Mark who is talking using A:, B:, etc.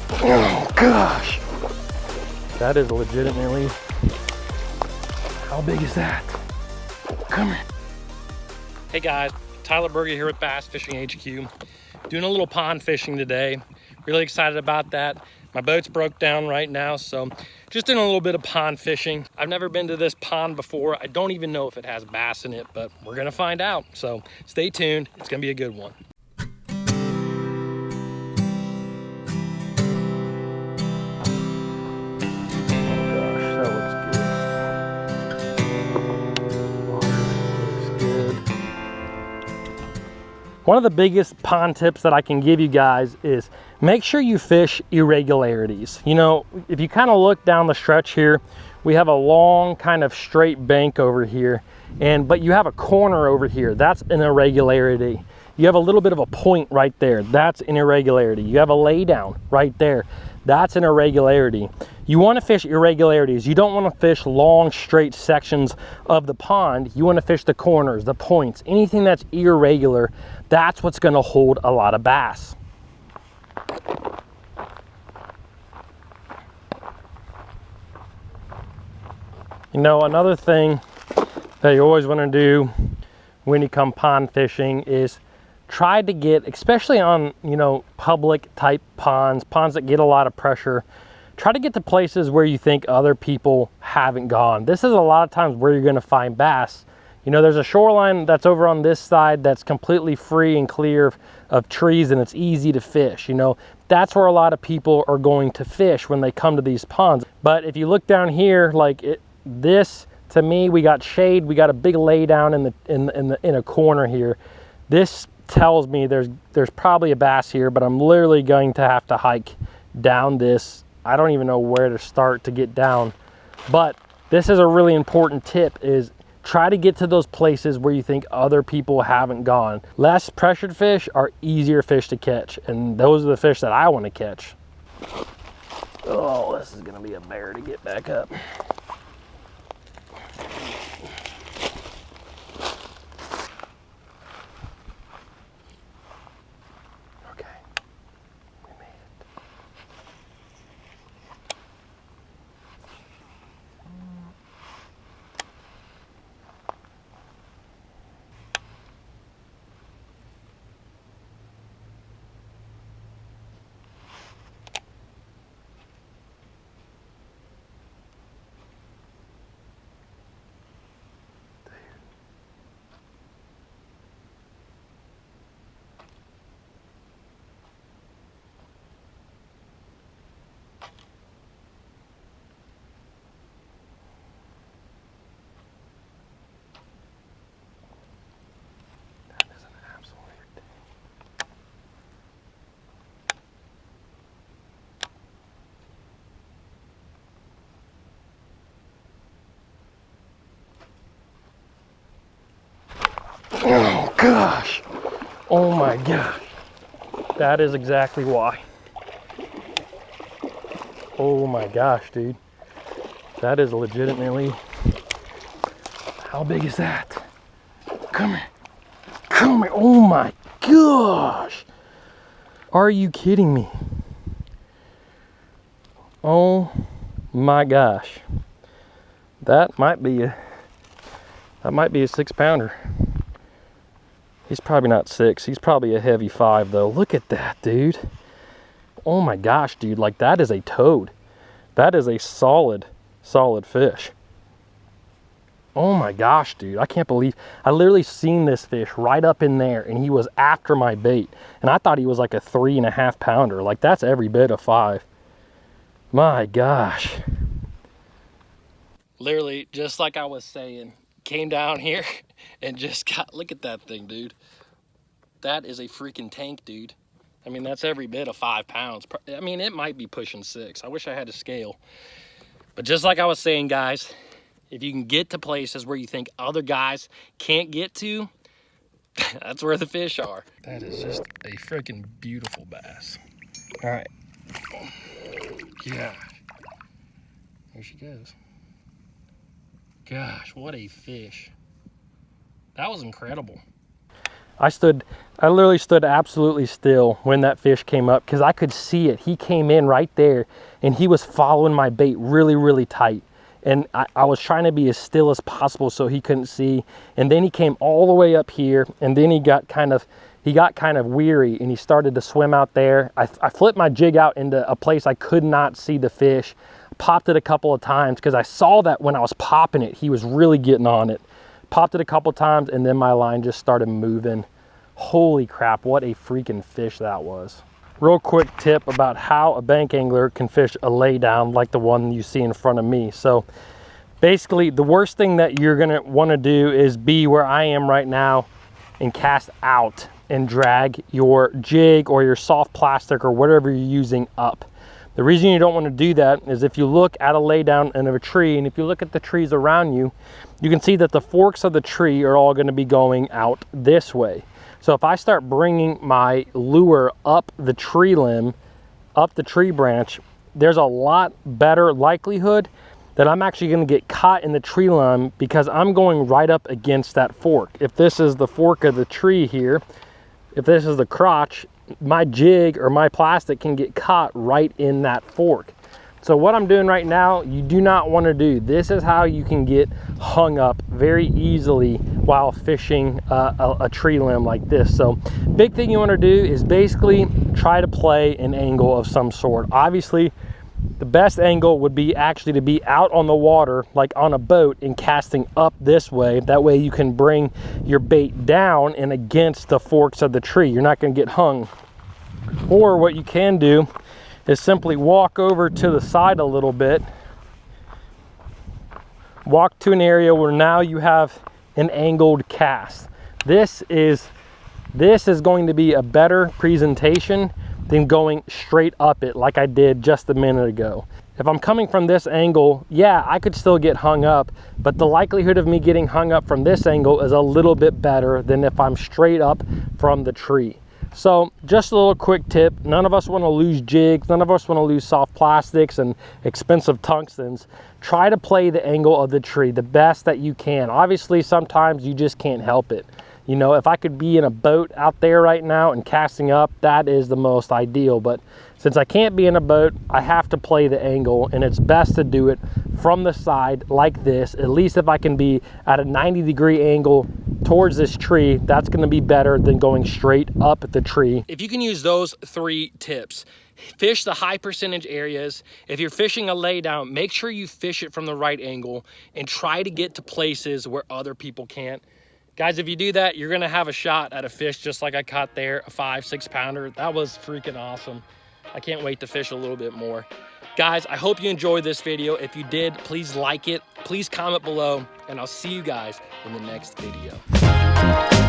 A: Oh gosh. That is legitimately, how big is that? Come here. Hey guys, Tyler Berger here with Bass Fishing HQ. Doing a little pond fishing today. Really excited about that. My boat's broke down right now, so just doing a little bit of pond fishing. I've never been to this pond before. I don't even know if it has bass in it, but we're gonna find out. So stay tuned, it's gonna be a good one. One of the biggest pond tips that I can give you guys is make sure you fish irregularities. You know, if you kind of look down the stretch here, we have a long kind of straight bank over here, but you have a corner over here. That's an irregularity. You have a little bit of a point right there. That's an irregularity. You have a laydown right there. That's an irregularity. You want to fish irregularities. You don't want to fish long, straight sections of the pond. You want to fish the corners, the points, anything that's irregular. That's what's going to hold a lot of bass. You know, another thing that you always want to do when you come pond fishing is try to get, especially on, you know, public type ponds that get a lot of pressure, try to get to places where you think other people haven't gone. This is a lot of times where you're going to find bass. You know, there's a shoreline that's over on this side that's completely free and clear of trees, and it's easy to fish. You know, that's where a lot of people are going to fish when they come to these ponds. But if you look down here, like this, to me, we got shade, we got a big laydown in a corner here. This tells me there's probably a bass here, but I'm literally going to have to hike down this. I don't even know where to start to get down, but this is a really important tip, is try to get to those places where you think other people haven't gone. Less pressured fish are easier fish to catch, and those are the fish that I want to catch. Oh, this is gonna be a bear to get back up. Oh gosh, oh my gosh, that is exactly why. Oh my gosh, dude, that is legitimately, how big is that? Come here, come here, oh my gosh, are you kidding me? Oh my gosh, that might be a 6-pounder. He's probably not 6. He's probably a heavy 5 though. Look at that, dude. Oh my gosh, dude. Like, that is a toad. That is a solid fish. Oh my gosh, dude. I can't believe, I literally seen this fish right up in there, and he was after my bait. And I thought he was like a 3.5-pounder. Like, that's every bit of 5. My gosh. Literally, just like I was saying, came down here and just got, look at that thing, dude. That is a freaking tank, dude. I mean, that's every bit of 5 pounds. I mean, it might be pushing 6. I wish I had a scale. But just like I was saying, guys, if you can get to places where you think other guys can't get to, that's where the fish are. That is just a freaking beautiful bass. All right. Yeah. There she goes. Gosh, what a fish. That was incredible. I literally stood absolutely still when that fish came up because I could see it. He came in right there and he was following my bait really, really tight. And I was trying to be as still as possible so he couldn't see. And then he came all the way up here, and then he got kind of weary and he started to swim out there. I flipped my jig out into a place I could not see the fish. Popped it a couple of times because I saw that when I was popping it, he was really getting on it. Popped it a couple of times and then my line just started moving. Holy crap, what a freaking fish that was. Real quick tip about how a bank angler can fish a laydown like the one you see in front of me. So basically the worst thing that you're gonna wanna do is be where I am right now and cast out and drag your jig or your soft plastic or whatever you're using up. The reason you don't want to do that is if you look at a laydown in a tree, and if you look at the trees around you, you can see that the forks of the tree are all going to be going out this way. So if I start bringing my lure up the tree limb, up the tree branch, there's a lot better likelihood that I'm actually going to get caught in the tree limb because I'm going right up against that fork. If this is the fork of the tree here, if this is the crotch, my jig or my plastic can get caught right in that fork. So what I'm doing right now, you do not want to do. This is how you can get hung up very easily while fishing a tree limb like this. So big thing you want to do is basically try to play an angle of some sort. Obviously, the best angle would be actually to be out on the water, like on a boat, and casting up this way. That way you can bring your bait down and against the forks of the tree. You're not going to get hung. Or what you can do is simply walk over to the side a little bit. Walk to an area where now you have an angled cast. This is going to be a better presentation than going straight up it like I did just a minute ago. If I'm coming from this angle, yeah, I could still get hung up, but the likelihood of me getting hung up from this angle is a little bit better than if I'm straight up from the tree. So just a little quick tip, none of us want to lose jigs, none of us want to lose soft plastics and expensive tungstens. Try to play the angle of the tree the best that you can. Obviously, sometimes you just can't help it. You know, if I could be in a boat out there right now and casting up, that is the most ideal. But since I can't be in a boat, I have to play the angle, and it's best to do it from the side like this. At least if I can be at a 90-degree angle towards this tree, that's going to be better than going straight up the tree. If you can use those 3 tips, fish the high percentage areas. If you're fishing a laydown, make sure you fish it from the right angle and try to get to places where other people can't. Guys, if you do that, you're gonna have a shot at a fish just like I caught there, a 5-6 pounder. That was freaking awesome. I can't wait to fish a little bit more. Guys, I hope you enjoyed this video. If you did, please like it, please comment below, and I'll see you guys in the next video.